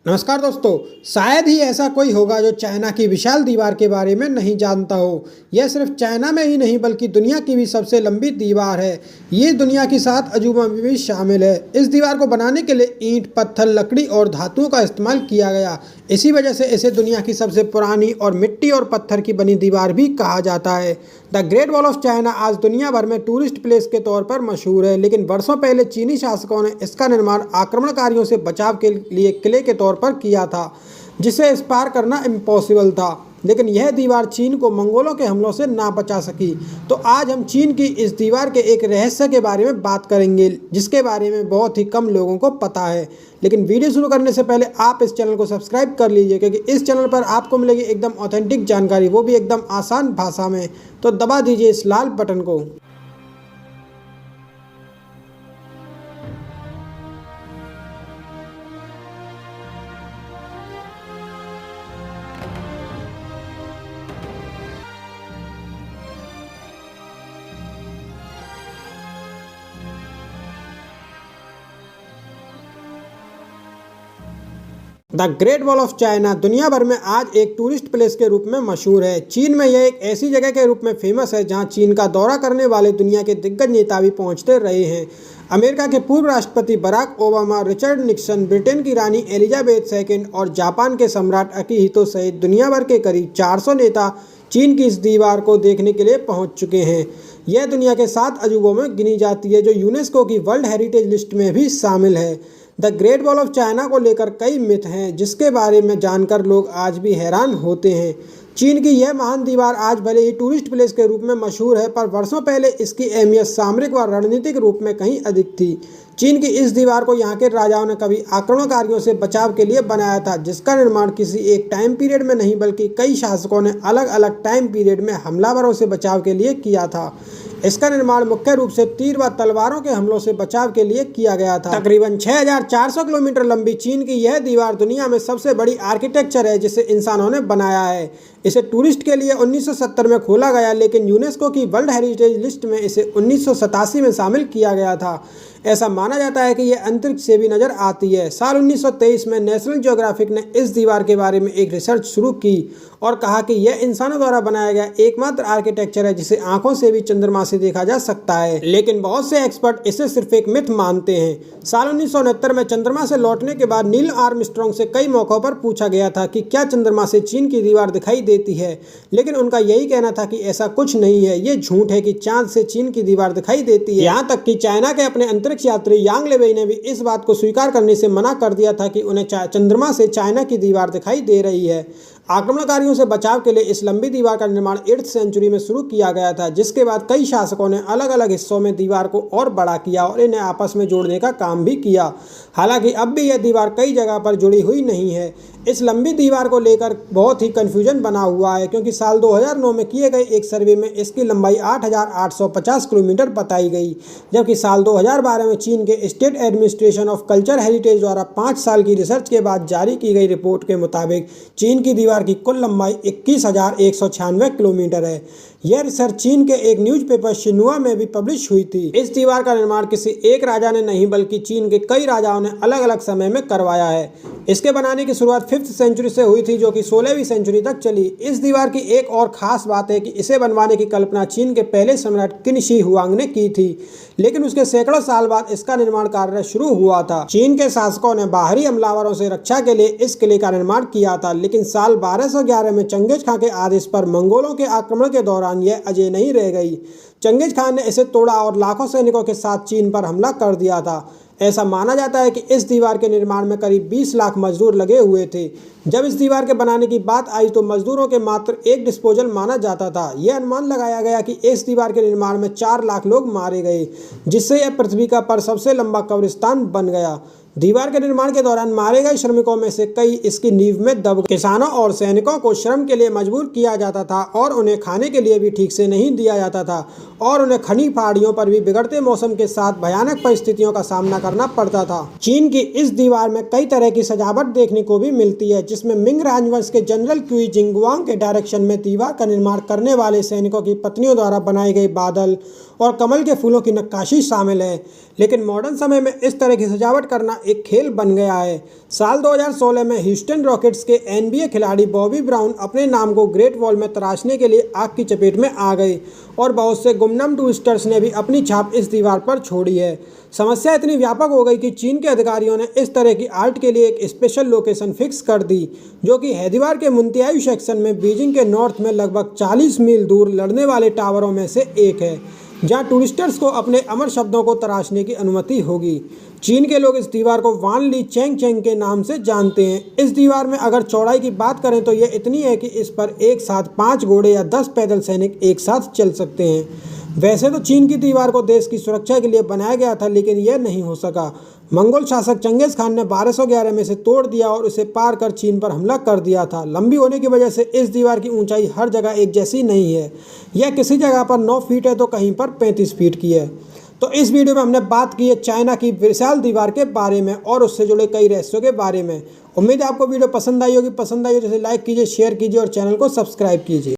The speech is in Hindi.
नमस्कार दोस्तों। शायद ही ऐसा कोई होगा जो चाइना की विशाल दीवार के बारे में नहीं जानता हो। यह सिर्फ चाइना में ही नहीं बल्कि दुनिया की भी सबसे लंबी दीवार है। ये दुनिया की 7 अजूबों में भी शामिल है। इस दीवार को बनाने के लिए ईंट, पत्थर, लकड़ी और धातुओं का इस्तेमाल किया गया। इसी वजह से इसे दुनिया की सबसे पुरानी और मिट्टी और पत्थर की बनी दीवार भी कहा जाता है। The great wall of China आज दुनिया भर में टूरिस्ट प्लेस के तौर पर मशहूर है, लेकिन वर्षों पहले चीनी शासकों ने इसका निर्माण आक्रमणकारियों से बचाव के लिए किले के तौर पर किया था, जिसे इस पार करना इम्पॉसिबल था। लेकिन यह दीवार चीन को मंगोलों के हमलों से ना बचा सकी। तो आज हम चीन की इस दीवार के एक रहस्य के बारे में बात करेंगे, जिसके बारे में बहुत ही कम लोगों को पता है। लेकिन वीडियो शुरू करने से पहले आप इस चैनल को सब्सक्राइब कर लीजिए, क्योंकि इस चैनल पर आपको मिलेगी एकदम ऑथेंटिक जानकारी, वो भी एकदम आसान भाषा में। तो दबा दीजिए इस लाल बटन को। The great wall of China दुनिया भर में आज एक टूरिस्ट प्लेस के रूप में मशहूर है। चीन में यह एक ऐसी जगह के रूप में फेमस है जहां चीन का दौरा करने वाले दुनिया के दिग्गज नेता भी पहुंचते रहे हैं। अमेरिका के पूर्व राष्ट्रपति Barack Obama, Richard Nixon, Britain की रानी एलिजाबेथ II और जापान के सम्राट अकिहितो सहित दुनिया भर के करीब 400 नेता चीन की इस दीवार को देखने के लिए पहुंच चुके हैं। यह दुनिया के 7 अजूबों में गिनी जाती है, जो यूनेस्को की वर्ल्ड हेरिटेज लिस्ट में भी शामिल है। The great wall of China को लेकर कई मिथ हैं, जिसके बारे में जानकर लोग आज भी हैरान होते हैं। चीन की यह महान दीवार आज भले ही टूरिस्ट प्लेस के रूप में मशहूर है, पर वर्षों पहले इसकी अहमियत सामरिक व रणनीतिक रूप में कहीं अधिक थी। चीन की इस दीवार को यहाँ के राजाओं ने कभी आक्रमणकारियों से बचाव के लिए बनाया था, जिसका निर्माण किसी एक टाइम पीरियड में नहीं बल्कि कई शासकों ने अलग अलग टाइम पीरियड में हमलावरों से बचाव के लिए किया था। इसका निर्माण मुख्य रूप से तीर व तलवारों के हमलों से बचाव के लिए किया गया था। तकरीबन 6400 किलोमीटर लंबी चीन की यह दीवार दुनिया में सबसे बड़ी आर्किटेक्चर है जिसे इंसानों ने बनाया है। इसे टूरिस्ट के लिए 1970 में खोला गया, लेकिन यूनेस्को की वर्ल्ड हेरिटेज लिस्ट में इसे 1987 में शामिल किया गया था। ऐसा माना जाता है कि यह अंतरिक्ष से भी नजर आती है। साल 1923 में नेशनल ज्योग्राफिक ने इस दीवार के बारे में एक रिसर्च शुरू की और कहा कि यह इंसानों द्वारा बनाया गया एकमात्र आर्किटेक्चर है जिसे आंखों से भी चंद्रमा से देखा जा सकता है। लेकिन बहुत से एक्सपर्ट इसे सिर्फ एक मिथ मानते हैं। साल 1969 में चंद्रमा से लौटने के बाद नील आर्मस्ट्रॉन्ग से कई मौकों पर पूछा गया था कि क्या चंद्रमा से चीन की दीवार दिखाई देती है, लेकिन उनका यही कहना था कि ऐसा कुछ नहीं है, ये झूठ है कि चांद से चीन की दीवार दिखाई देती है। यहाँ तक कि चाइना के अपने अंतरिक्ष यात्री यांग लेवेई ने भी इस बात को स्वीकार करने से मना कर दिया था कि उन्हें चंद्रमा से चाइना की दीवार दिखाई दे रही है। आक्रमणकारियों से बचाव के लिए इस लंबी दीवार का निर्माण 8th सेंचुरी में शुरू किया गया था, जिसके बाद कई शासकों ने अलग अलग हिस्सों में दीवार को और बड़ा किया और इन्हें आपस में जोड़ने का काम भी किया। हालांकि अब भी यह दीवार कई जगह पर जुड़ी हुई नहीं है। इस लंबी दीवार को लेकर बहुत ही कन्फ्यूजन बना हुआ है, क्योंकि साल 2009 में किए गए एक सर्वे में इसकी लंबाई 8850 किलोमीटर बताई गई, जबकि साल 2012 में चीन के state administration of culture heritage द्वारा 5 साल की रिसर्च के बाद जारी की गई रिपोर्ट के मुताबिक चीन की दीवार की कुल लंबाई 21,196 किलोमीटर है। यह रिसर्च चीन के एक न्यूज़पेपर शिन्हुआ में भी पब्लिश हुई थी। इस दीवार का निर्माण किसी एक राजा ने नहीं बल्कि चीन के कई राजाओं ने अलग अलग समय में करवाया है। इसके बनाने की शुरुआत 5th सेंचुरी से हुई थी, जो कि 16वीं सेंचुरी तक चली। इस दीवार की एक और खास बात है कि इसे बनवाने की कल्पना चीन के पहले सम्राट किन शी हुआंग ने की थी, लेकिन उसके सैकड़ों साल बाद इसका निर्माण कार्य शुरू हुआ था। चीन के शासकों ने बाहरी हमलावरों से रक्षा के लिए इस किले का निर्माण किया था, लेकिन साल 1211 में चंगेज खां के आदेश पर मंगोलों के आक्रमण के दौरान यह अजय नहीं रह गई। चंगेज खान ने इसे तोड़ा और लाखों सैनिकों के साथ चीन पर हमला कर दिया था। ऐसा माना जाता है कि इस दीवार के निर्माण में करीब 20 लाख मजदूर लगे हुए थे। जब इस दीवार के बनाने की बात आई तो मजदूरों के मात्र एक डिस्पोजल माना जाता था। यह अनुमान लगाया गया कि इस दीवार के निर्माण में 4 लाख लोग मारे गए, जिससे यह पृथ्वी का पर सबसे लंबा कब्रिस्तान बन गया। दीवार के निर्माण के दौरान मारे गए श्रमिकों में से कई इसकी नींव में दब गए। किसानों और सैनिकों को श्रम के लिए मजबूर किया जाता था और उन्हें खाने के लिए भी ठीक से नहीं दिया जाता था, और उन्हें खनी पहाड़ियों पर भी बिगड़ते मौसम के साथ भयानक परिस्थितियों का सामना करना पड़ता था। चीन की इस दीवार में कई तरह की सजावट देखने को भी मिलती है, जिसमें मिंग राजवंश के जनरल क्यूई जिंगवांग के डायरेक्शन में दीवार का निर्माण करने वाले सैनिकों की पत्नियों द्वारा बनाए गए बादल और कमल के फूलों की नक्काशी शामिल है। लेकिन मॉडर्न समय में इस तरह की सजावट करना एक खेल बन गया है। साल 2016 में ह्यूस्टन रॉकेट्स के NBA खिलाड़ी बॉबी ब्राउन अपने नाम को ग्रेट वॉल में तराशने के लिए आग की चपेट में आ गए और बहुत से गुमनाम टूरिस्टर्स ने भी अपनी छाप इस दीवार पर छोड़ी है। समस्या इतनी व्यापक हो गई कि चीन के अधिकारियों ने इस तरह की आर्ट के लिए एक स्पेशल लोकेशन फिक्स कर दी, जो कि है दीवार के मुंतियाई सेक्शन में बीजिंग के नॉर्थ में लगभग 40 मील दूर लड़ने वाले टावरों में से एक है, जहां टूरिस्टर्स को अपने अमर शब्दों को तराशने की अनुमति होगी। चीन के लोग इस दीवार को वान ली चेंग चेंग के नाम से जानते हैं। इस दीवार में अगर चौड़ाई की बात करें तो यह इतनी है कि इस पर एक साथ 5 घोड़े या 10 पैदल सैनिक एक साथ चल सकते हैं। वैसे तो चीन की दीवार को देश की सुरक्षा के लिए बनाया गया था, लेकिन यह नहीं हो सका। मंगोल शासक चंगेज खान ने 1211 में से तोड़ दिया और उसे पार कर चीन पर हमला कर दिया था। लंबी होने की वजह से इस दीवार की ऊंचाई हर जगह एक जैसी नहीं है। यह किसी जगह पर 9 फीट है तो कहीं पर 35 फीट की है। तो इस वीडियो में हमने बात की है चाइना की विशाल दीवार के बारे में और उससे जुड़े कई रहस्यों के बारे में। उम्मीद है आपको वीडियो पसंद आई होगी। पसंद आई हो जैसे लाइक कीजिए, शेयर कीजिए और चैनल को सब्सक्राइब कीजिए।